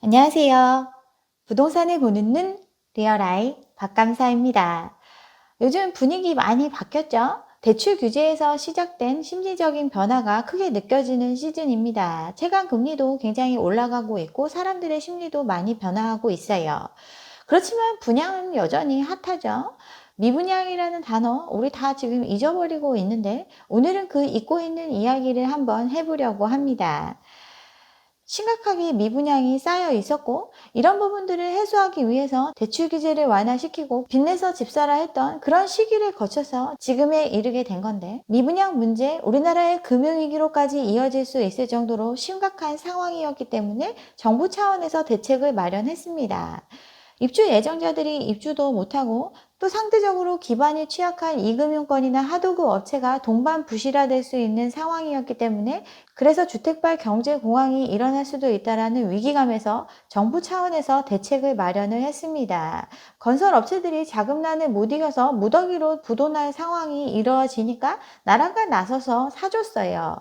안녕하세요. 부동산을 보는 눈 리얼아이 박감사입니다. 요즘 분위기 많이 바뀌었죠? 대출 규제에서 시작된 심리적인 변화가 크게 느껴지는 시즌입니다. 채권 금리도 굉장히 올라가고 있고 사람들의 심리도 많이 변화하고 있어요. 그렇지만 분양은 여전히 핫하죠. 미분양이라는 단어 우리 다 지금 잊어버리고 있는데 오늘은 그 잊고 있는 이야기를 한번 해보려고 합니다. 심각하게 미분양이 쌓여 있었고 이런 부분들을 해소하기 위해서 대출 규제를 완화시키고 빚내서 집 사라 했던 그런 시기를 거쳐서 지금에 이르게 된 건데, 미분양 문제 우리나라의 금융위기로까지 이어질 수 있을 정도로 심각한 상황이었기 때문에 정부 차원에서 대책을 마련했습니다. 입주 예정자들이 입주도 못하고 또 상대적으로 기반이 취약한 이금융권이나 하도급 업체가 동반부실화될 수 있는 상황이었기 때문에, 그래서 주택발 경제 공황이 일어날 수도 있다는 위기감에서 정부 차원에서 대책을 마련을 했습니다. 건설업체들이 자금난을 못 이겨서 무더기로 부도날 상황이 이루어지니까 나라가 나서서 사줬어요.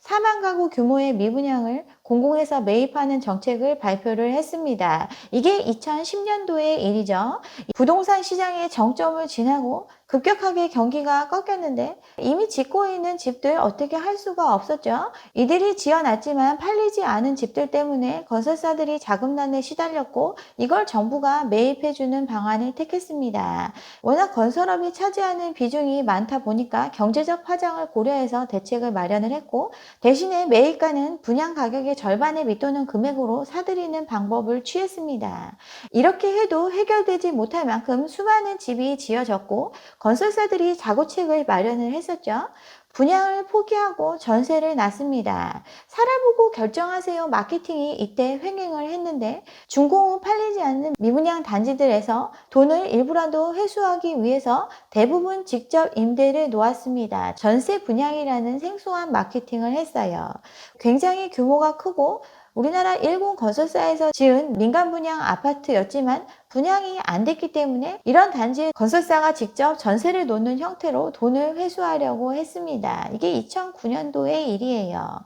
4만 가구 규모의 미분양을 공공에서 매입하는 정책을 발표를 했습니다. 이게 2010년도의 일이죠. 부동산 시장의 정점을 지나고 급격하게 경기가 꺾였는데 이미 짓고 있는 집들 어떻게 할 수가 없었죠. 이들이 지어놨지만 팔리지 않은 집들 때문에 건설사들이 자금난에 시달렸고 이걸 정부가 매입해주는 방안을 택했습니다. 워낙 건설업이 차지하는 비중이 많다 보니까 경제적 파장을 고려해서 대책을 마련을 했고, 대신에 매입가는 분양 가격의 절반에 밑도는 금액으로 사들이는 방법을 취했습니다. 이렇게 해도 해결되지 못할 만큼 수많은 집이 지어졌고 건설사들이 자구책을 마련을 했었죠. 분양을 포기하고 전세를 놨습니다. 살아보고 결정하세요 마케팅이 이때 횡행을 했는데, 준공후 팔리지 않는 미분양 단지들에서 돈을 일부라도 회수하기 위해서 대부분 직접 임대를 놓았습니다. 전세 분양이라는 생소한 마케팅을 했어요. 굉장히 규모가 크고 우리나라 일군 건설사에서 지은 민간 분양 아파트였지만 분양이 안 됐기 때문에 이런 단지에 건설사가 직접 전세를 놓는 형태로 돈을 회수하려고 했습니다. 이게 2009년도의 일이에요.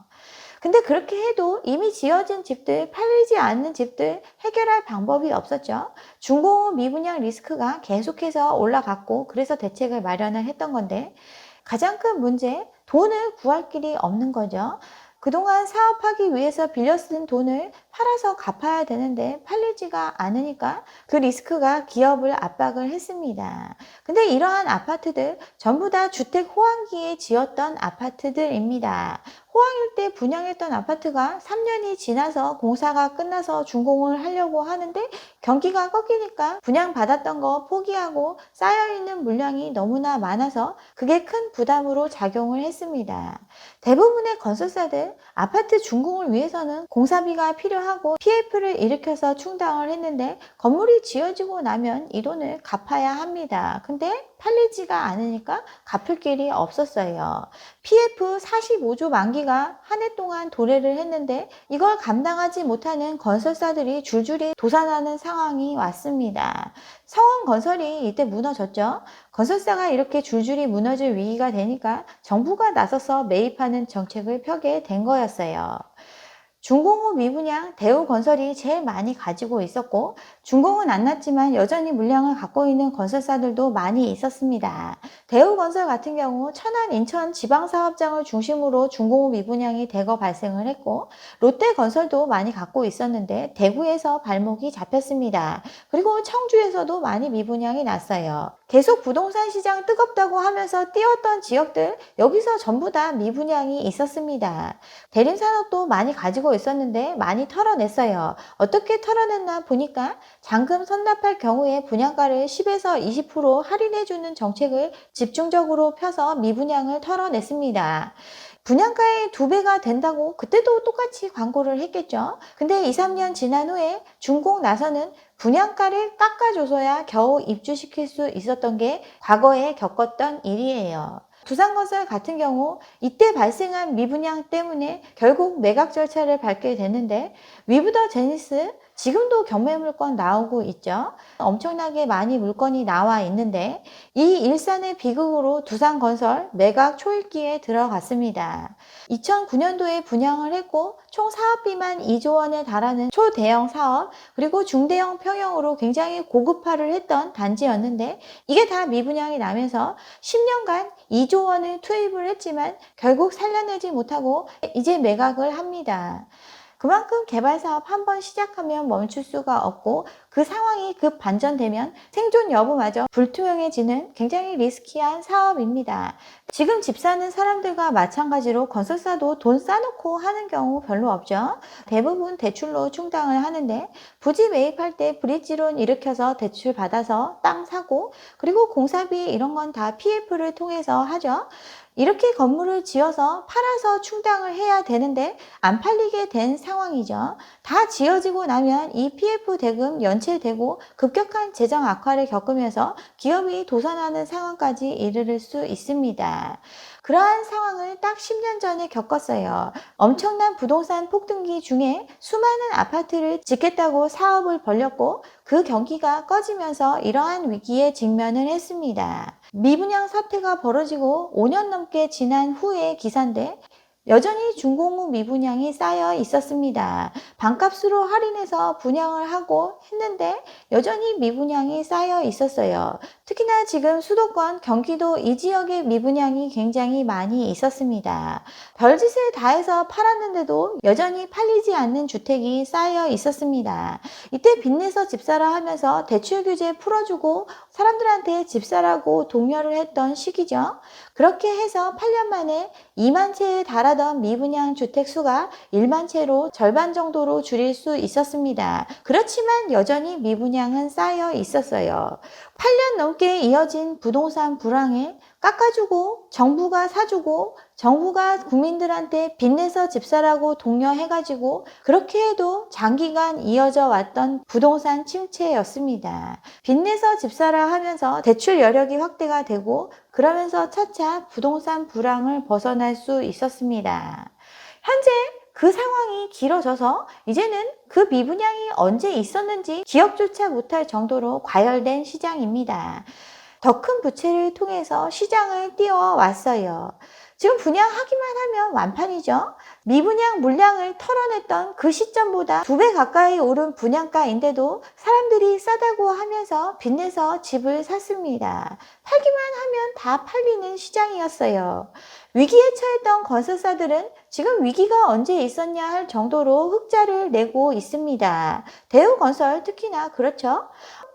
근데 그렇게 해도 이미 지어진 집들, 팔리지 않는 집들 해결할 방법이 없었죠. 중공업 미분양 리스크가 계속해서 올라갔고 그래서 대책을 마련을 했던 건데, 가장 큰 문제, 돈을 구할 길이 없는 거죠. 그동안 사업하기 위해서 빌려 쓴 돈을 팔아서 갚아야 되는데 팔리지가 않으니까 그 리스크가 기업을 압박을 했습니다. 근데 이러한 아파트들 전부 다 주택 호황기에 지었던 아파트들입니다. 호황일 때 분양했던 아파트가 3년이 지나서 공사가 끝나서 준공을 하려고 하는데 경기가 꺾이니까 분양받았던 거 포기하고 쌓여있는 물량이 너무나 많아서 그게 큰 부담으로 작용을 했습니다. 대부분의 건설사들 아파트 준공을 위해서는 공사비가 필요하고 PF를 일으켜서 충당을 했는데 건물이 지어지고 나면 이 돈을 갚아야 합니다. 근데 팔리지가 않으니까 갚을 길이 없었어요. PF 45조 만기가 한 해 동안 도래를 했는데 이걸 감당하지 못하는 건설사들이 줄줄이 도산하는 상황이 왔습니다. 성원건설이 이때 무너졌죠. 건설사가 이렇게 줄줄이 무너질 위기가 되니까 정부가 나서서 매입하는 정책을 펴게 된 거였어요. 준공후 미분양 대우건설이 제일 많이 가지고 있었고, 준공은 안 났지만 여전히 물량을 갖고 있는 건설사들도 많이 있었습니다. 대우건설 같은 경우 천안, 인천 지방사업장을 중심으로 준공후 미분양이 대거 발생을 했고, 롯데건설도 많이 갖고 있었는데 대구에서 발목이 잡혔습니다. 그리고 청주에서도 많이 미분양이 났어요. 계속 부동산 시장 뜨겁다고 하면서 뛰었던 지역들, 여기서 전부 다 미분양이 있었습니다. 대림산업도 많이 가지고 있었는데 많이 털어냈어요. 어떻게 털어냈나 보니까 잔금 선납할 경우에 분양가를 10에서 20% 할인해주는 정책을 집중적으로 펴서 미분양을 털어냈습니다. 분양가의 2배가 된다고 그때도 똑같이 광고를 했겠죠. 근데 2, 3년 지난 후에 준공 나서는 분양가를 깎아줘서야 겨우 입주시킬 수 있었던 게 과거에 겪었던 일이에요. 두산건설 같은 경우 이때 발생한 미분양 때문에 결국 매각 절차를 밟게 되는데, 위브더 제니스 지금도 경매 물건 나오고 있죠. 엄청나게 많이 물건이 나와 있는데, 이 일산의 비극으로 두산건설 매각 초읽기에 들어갔습니다. 2009년도에 분양을 했고 총 사업비만 2조 원에 달하는 초대형 사업, 그리고 중대형 평형으로 굉장히 고급화를 했던 단지였는데, 이게 다 미분양이 나면서 10년간 2조 원을 투입을 했지만 결국 살려내지 못하고 이제 매각을 합니다. 그만큼 개발 사업 한번 시작하면 멈출 수가 없고, 그 상황이 급 반전되면 생존 여부마저 불투명해지는 굉장히 리스키한 사업입니다. 지금 집 사는 사람들과 마찬가지로 건설사도 돈 싸놓고 하는 경우 별로 없죠. 대부분 대출로 충당을 하는데, 부지 매입할 때 브릿지론 일으켜서 대출 받아서 땅 사고, 그리고 공사비 이런 건 다 PF를 통해서 하죠. 이렇게 건물을 지어서 팔아서 충당을 해야 되는데 안 팔리게 된 상황이죠. 다 지어지고 나면 이 PF 대금 연체되고 급격한 재정 악화를 겪으면서 기업이 도산하는 상황까지 이르를 수 있습니다. 그러한 상황을 딱 10년 전에 겪었어요. 엄청난 부동산 폭등기 중에 수많은 아파트를 짓겠다고 사업을 벌렸고, 그 경기가 꺼지면서 이러한 위기에 직면을 했습니다. 미분양 사태가 벌어지고 5년 넘게 지난 후의 기사인데, 여전히 준공후 미분양이 쌓여 있었습니다. 반값으로 할인해서 분양을 하고 했는데 여전히 미분양이 쌓여 있었어요. 특히나 지금 수도권, 경기도 이 지역의 미분양이 굉장히 많이 있었습니다. 별짓을 다 해서 팔았는데도 여전히 팔리지 않는 주택이 쌓여 있었습니다. 이때 빚내서 집사라 하면서 대출 규제 풀어주고 사람들한테 집사라고 독려를 했던 시기죠. 그렇게 해서 8년 만에 2만 채에 달하던 미분양 주택 수가 1만 채로 절반 정도로 줄일 수 있었습니다. 그렇지만 여전히 미분양은 쌓여 있었어요. 8년 넘게 이어진 부동산 불황에 깎아주고 정부가 사주고 정부가 국민들한테 빚내서 집사라고 독려해가지고 그렇게 해도 장기간 이어져 왔던 부동산 침체였습니다. 빚내서 집사라 하면서 대출 여력이 확대가 되고 그러면서 차차 부동산 불황을 벗어날 수 있었습니다. 현재 그 상황이 길어져서 이제는 그 미분양이 언제 있었는지 기억조차 못할 정도로 과열된 시장입니다. 더 큰 부채를 통해서 시장을 띄워왔어요. 지금 분양하기만 하면 완판이죠. 미분양 물량을 털어냈던 그 시점보다 2배 가까이 오른 분양가인데도 사람들이 싸다고 하면서 빚내서 집을 샀습니다. 팔기만 하면 다 팔리는 시장이었어요. 위기에 처했던 건설사들은 지금 위기가 언제 있었냐 할 정도로 흑자를 내고 있습니다. 대우건설 특히나 그렇죠.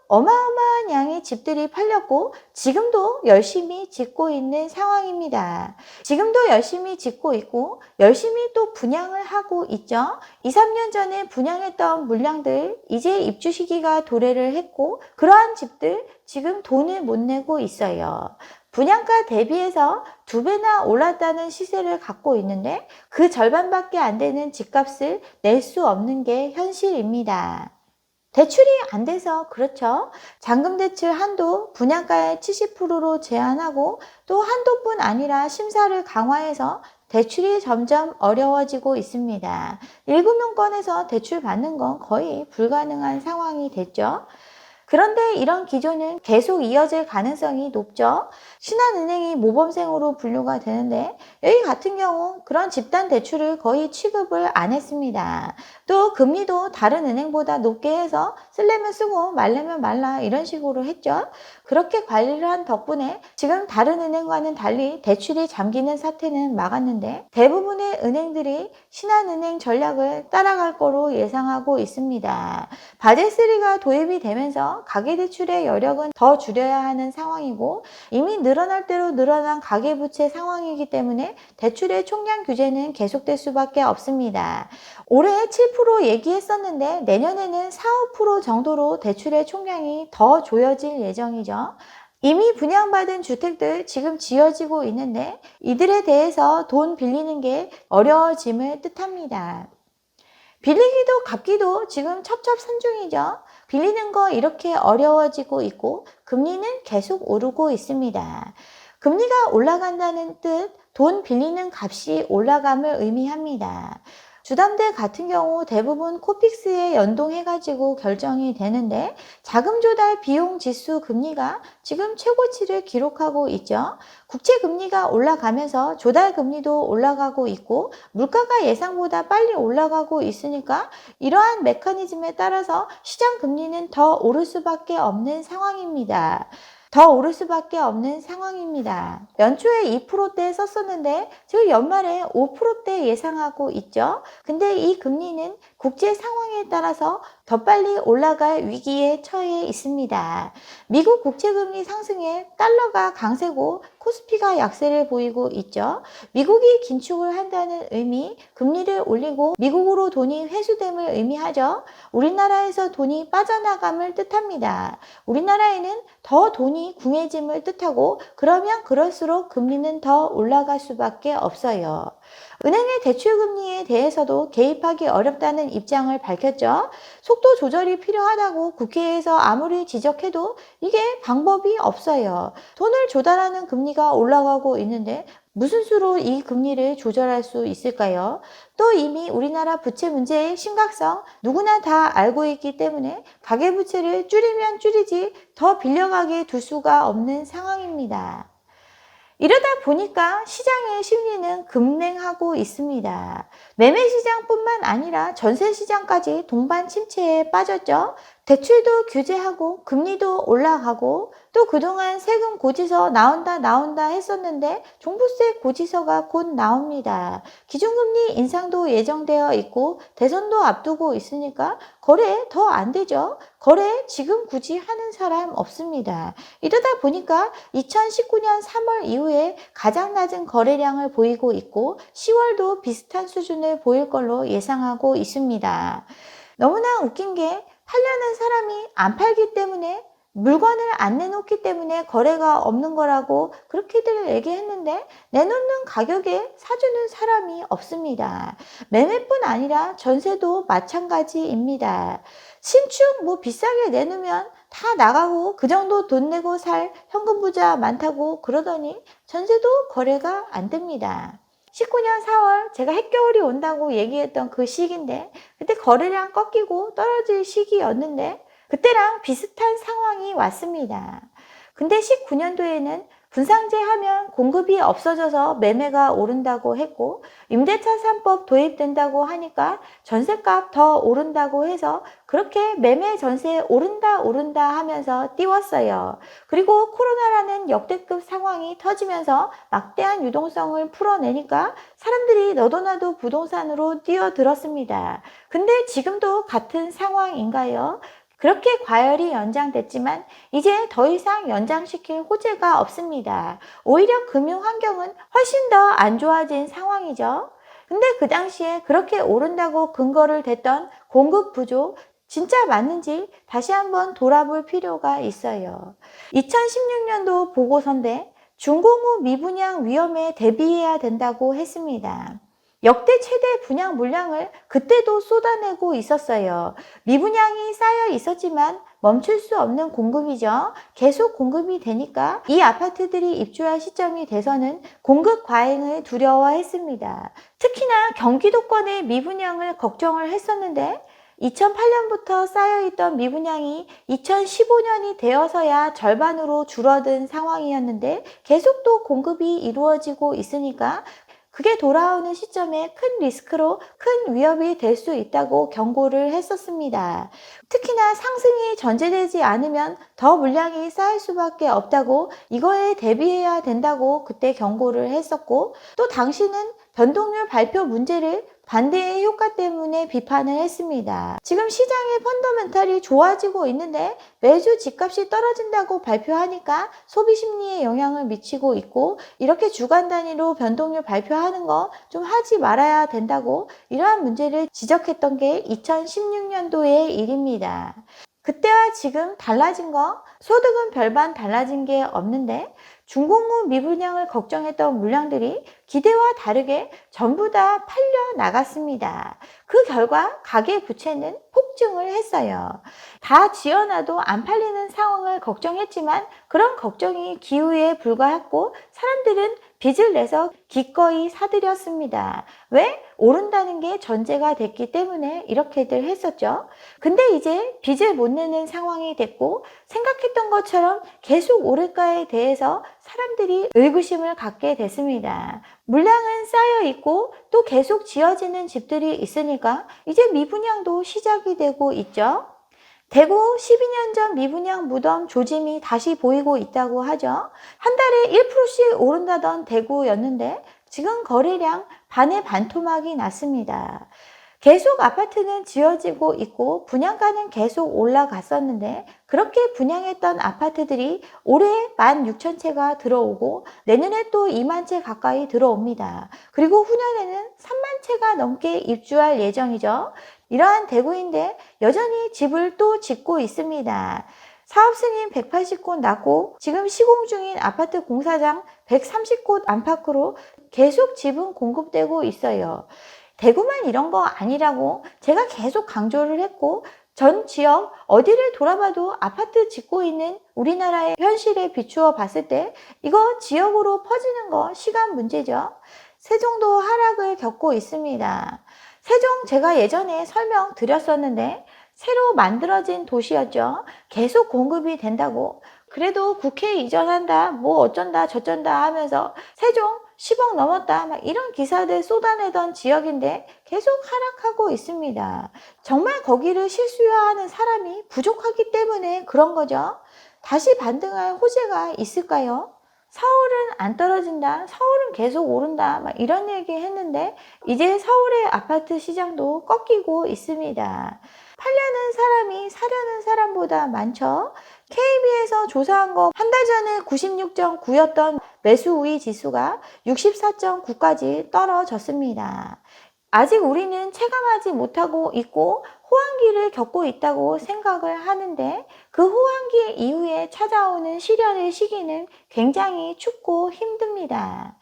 어마어마한 양의 집들이 팔렸고 지금도 열심히 짓고 있는 상황입니다. 지금도 열심히 짓고 있고 열심히 또 분양을 하고 있죠. 2, 3년 전에 분양했던 물량들 이제 입주 시기가 도래를 했고 그러한 집들 지금 돈을 못 내고 있어요. 분양가 대비해서 2배나 올랐다는 시세를 갖고 있는데 그 절반밖에 안 되는 집값을 낼 수 없는 게 현실입니다. 대출이 안 돼서 그렇죠. 잔금대출 한도 분양가의 70%로 제한하고 또 한도뿐 아니라 심사를 강화해서 대출이 점점 어려워지고 있습니다. 1금융권에서 대출 받는 건 거의 불가능한 상황이 됐죠. 그런데 이런 기조는 계속 이어질 가능성이 높죠. 신한은행이 모범생으로 분류가 되는데 여기 같은 경우 그런 집단 대출을 거의 취급을 안 했습니다. 또 금리도 다른 은행보다 높게 해서 쓰려면 쓰고 말려면 말라 이런 식으로 했죠. 그렇게 관리를 한 덕분에 지금 다른 은행과는 달리 대출이 잠기는 사태는 막았는데 대부분의 은행들이 신한은행 전략을 따라갈 거로 예상하고 있습니다. 바젤3가 도입이 되면서 가계대출의 여력은 더 줄여야 하는 상황이고 이미 늘어날 대로 늘어난 가계부채 상황이기 때문에 대출의 총량 규제는 계속될 수밖에 없습니다. 올해 7% 얘기했었는데 내년에는 4, 5% 정도로 대출의 총량이 더 조여질 예정이죠. 이미 분양받은 주택들 지금 지어지고 있는데 이들에 대해서 돈 빌리는 게 어려워짐을 뜻합니다. 빌리기도 갚기도 지금 첩첩산중이죠. 빌리는 거 이렇게 어려워지고 있고 금리는 계속 오르고 있습니다. 금리가 올라간다는 뜻, 돈 빌리는 값이 올라감을 의미합니다. 주담대 같은 경우 대부분 코픽스에 연동해가지고 결정이 되는데 자금 조달 비용 지수 금리가 지금 최고치를 기록하고 있죠. 국채 금리가 올라가면서 조달 금리도 올라가고 있고 물가가 예상보다 빨리 올라가고 있으니까 이러한 메커니즘에 따라서 시장 금리는 더 오를 수밖에 없는 상황입니다. 더 오를 수밖에 없는 상황입니다. 연초에 2%대 썼었는데 지금 연말에 5%대 예상하고 있죠. 근데 이 금리는 국제 상황에 따라서 더 빨리 올라갈 위기에 처해 있습니다. 미국 국채금리 상승에 달러가 강세고 코스피가 약세를 보이고 있죠. 미국이 긴축을 한다는 의미, 금리를 올리고 미국으로 돈이 회수됨을 의미하죠. 우리나라에서 돈이 빠져나감을 뜻합니다. 우리나라에는 더 돈이 궁해짐을 뜻하고 그러면 그럴수록 금리는 더 올라갈 수밖에 없어요. 은행의 대출금리에 대해서도 개입하기 어렵다는 입장을 밝혔죠. 속도 조절이 필요하다고 국회에서 아무리 지적해도 이게 방법이 없어요. 돈을 조달하는 금리가 올라가고 있는데 무슨 수로 이 금리를 조절할 수 있을까요? 또 이미 우리나라 부채 문제의 심각성 누구나 다 알고 있기 때문에 가계부채를 줄이면 줄이지 더 빌려가게 둘 수가 없는 상황입니다. 이러다 보니까 시장의 심리는 급냉하고 있습니다. 매매시장뿐만 아니라 전세시장까지 동반 침체에 빠졌죠. 대출도 규제하고 금리도 올라가고 또 그동안 세금 고지서 나온다 했었는데 종부세 고지서가 곧 나옵니다. 기준금리 인상도 예정되어 있고 대선도 앞두고 있으니까 거래 더 안 되죠. 거래 지금 굳이 하는 사람 없습니다. 이러다 보니까 2019년 3월 이후에 가장 낮은 거래량을 보이고 있고 10월도 비슷한 수준을 보일 걸로 예상하고 있습니다. 너무나 웃긴 게 팔려는 사람이 안 팔기 때문에 물건을 안 내놓기 때문에 거래가 없는 거라고 그렇게들 얘기했는데 내놓는 가격에 사주는 사람이 없습니다. 매매뿐 아니라 전세도 마찬가지입니다. 신축 비싸게 내놓으면 다 나가고 그 정도 돈 내고 살 현금 부자 많다고 그러더니 전세도 거래가 안 됩니다. 19년 4월 제가 핵겨울이 온다고 얘기했던 그 시기인데 그때 거래량 꺾이고 떨어질 시기였는데 그때랑 비슷한 상황이 왔습니다. 근데 19년도에는 분상제 하면 공급이 없어져서 매매가 오른다고 했고 임대차 3법 도입된다고 하니까 전셋값 더 오른다고 해서 그렇게 매매 전세 오른다 하면서 띄웠어요. 그리고 코로나라는 역대급 상황이 터지면서 막대한 유동성을 풀어내니까 사람들이 너도나도 부동산으로 뛰어들었습니다. 근데 지금도 같은 상황인가요? 그렇게 과열이 연장됐지만 이제 더 이상 연장시킬 호재가 없습니다. 오히려 금융 환경은 훨씬 더 안 좋아진 상황이죠. 근데 그 당시에 그렇게 오른다고 근거를 댔던 공급 부족 진짜 맞는지 다시 한번 돌아볼 필요가 있어요. 2016년도 보고서인데 중공업 미분양 위험에 대비해야 된다고 했습니다. 역대 최대 분양 물량을 그때도 쏟아내고 있었어요. 미분양이 쌓여 있었지만 멈출 수 없는 공급이죠. 계속 공급이 되니까 이 아파트들이 입주할 시점이 돼서는 공급 과잉을 두려워했습니다. 특히나 경기도권의 미분양을 걱정을 했었는데 2008년부터 쌓여있던 미분양이 2015년이 되어서야 절반으로 줄어든 상황이었는데 계속 또 공급이 이루어지고 있으니까 그게 돌아오는 시점에 큰 리스크로 큰 위협이 될 수 있다고 경고를 했었습니다. 특히나 상승이 전제되지 않으면 더 물량이 쌓일 수밖에 없다고 이거에 대비해야 된다고 그때 경고를 했었고 또 당시는 변동률 발표 문제를 반대의 효과 때문에 비판을 했습니다. 지금 시장의 펀더멘탈이 좋아지고 있는데 매주 집값이 떨어진다고 발표하니까 소비 심리에 영향을 미치고 있고 이렇게 주간 단위로 변동률 발표하는 거 좀 하지 말아야 된다고 이러한 문제를 지적했던 게 2016년도의 일입니다. 그때와 지금 달라진 거, 소득은 별반 달라진 게 없는데 중공업 미분양을 걱정했던 물량들이 기대와 다르게 전부 다 팔려 나갔습니다. 그 결과 가계 부채는 폭증을 했어요. 다 지어놔도 안 팔리는 상황을 걱정했지만 그런 걱정이 기우에 불과했고 사람들은 빚을 내서 기꺼이 사들였습니다. 왜? 오른다는 게 전제가 됐기 때문에 이렇게들 했었죠. 근데 이제 빚을 못 내는 상황이 됐고 생각했던 것처럼 계속 오를까에 대해서 사람들이 의구심을 갖게 됐습니다. 물량은 쌓여 있고 또 계속 지어지는 집들이 있으니까 이제 미분양도 시작이 되고 있죠. 대구 12년 전 미분양 무덤 조짐이 다시 보이고 있다고 하죠. 한 달에 1%씩 오른다던 대구였는데 지금 거래량 반의 반토막이 났습니다. 계속 아파트는 지어지고 있고 분양가는 계속 올라갔었는데 그렇게 분양했던 아파트들이 올해 16,000채가 들어오고 내년에 또 2만 채 가까이 들어옵니다. 그리고 후년에는 3만 채가 넘게 입주할 예정이죠. 이러한 대구인데 여전히 집을 또 짓고 있습니다. 사업 승인 180곳 났고 지금 시공 중인 아파트 공사장 130곳 안팎으로 계속 집은 공급되고 있어요. 대구만 이런 거 아니라고 제가 계속 강조를 했고 전 지역 어디를 돌아봐도 아파트 짓고 있는 우리나라의 현실에 비추어 봤을 때 이거 지역으로 퍼지는 거 시간 문제죠. 세종도 하락을 겪고 있습니다. 세종 제가 예전에 설명드렸었는데 새로 만들어진 도시였죠. 계속 공급이 된다고. 그래도 국회 이전한다, 뭐 어쩐다 저쩐다 하면서 세종 10억 넘었다 막 이런 기사들 쏟아내던 지역인데 계속 하락하고 있습니다. 정말 거기를 실수요하는 사람이 부족하기 때문에 그런 거죠. 다시 반등할 호재가 있을까요? 서울은 안 떨어진다, 서울은 계속 오른다 막 이런 얘기 했는데 이제 서울의 아파트 시장도 꺾이고 있습니다. 팔려는 사람이 사려는 사람보다 많죠. KB에서 조사한 거 한 달 전에 96.9였던 매수 우위 지수가 64.9까지 떨어졌습니다. 아직 우리는 체감하지 못하고 있고 호황기를 겪고 있다고 생각을 하는데 그 호황기 이후에 찾아오는 시련의 시기는 굉장히 춥고 힘듭니다.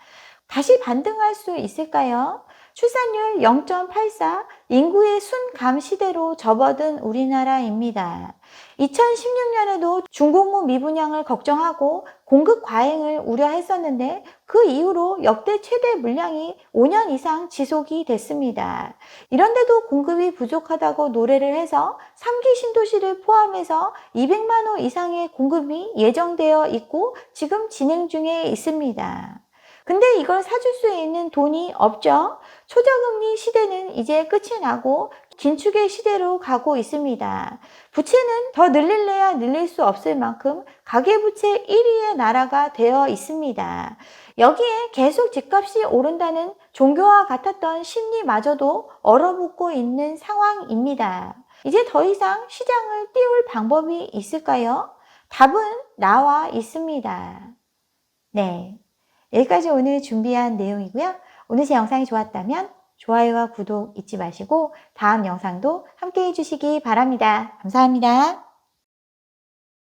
다시 반등할 수 있을까요? 출산율 0.84, 인구의 순감 시대로 접어든 우리나라입니다. 2016년에도 중공업 미분양을 걱정하고 공급 과잉을 우려했었는데 그 이후로 역대 최대 물량이 5년 이상 지속이 됐습니다. 이런데도 공급이 부족하다고 노래를 해서 3기 신도시를 포함해서 200만 호 이상의 공급이 예정되어 있고 지금 진행 중에 있습니다. 근데 이걸 사줄 수 있는 돈이 없죠. 초저금리 시대는 이제 끝이 나고 긴축의 시대로 가고 있습니다. 부채는 더 늘릴래야 늘릴 수 없을 만큼 가계부채 1위의 나라가 되어 있습니다. 여기에 계속 집값이 오른다는 종교와 같았던 심리마저도 얼어붙고 있는 상황입니다. 이제 더 이상 시장을 띄울 방법이 있을까요? 답은 나와 있습니다. 네. 여기까지 오늘 준비한 내용이고요. 오늘 제 영상이 좋았다면 좋아요와 구독 잊지 마시고 다음 영상도 함께 해주시기 바랍니다. 감사합니다.